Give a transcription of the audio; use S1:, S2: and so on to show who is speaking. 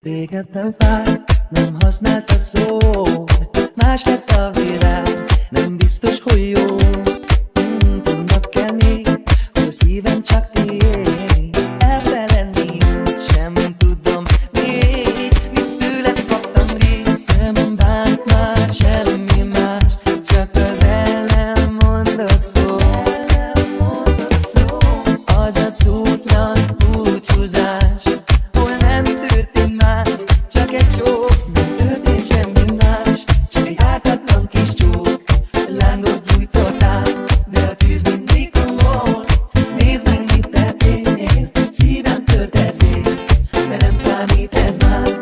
S1: Téged nem fáj, nem használt a szó. Más lett a világ, nem biztos, hogy jó. Tudnak kenni, hogy a szívem csak tiéd. Elfeledni sem tudom még, mit tőled kaptam rég. Nem bánt már semmi más, csak az ellenmondott szó. Az a szótlan búcsúzás, hol nem történt már, csak egy csók. Nem történt semmi más, csak egy ártatlan kis csók. Lángot gyújtottál, de a tűz mindig volt. Nézd meg, mit tettél, szívem tört ezért, de nem számít ez már.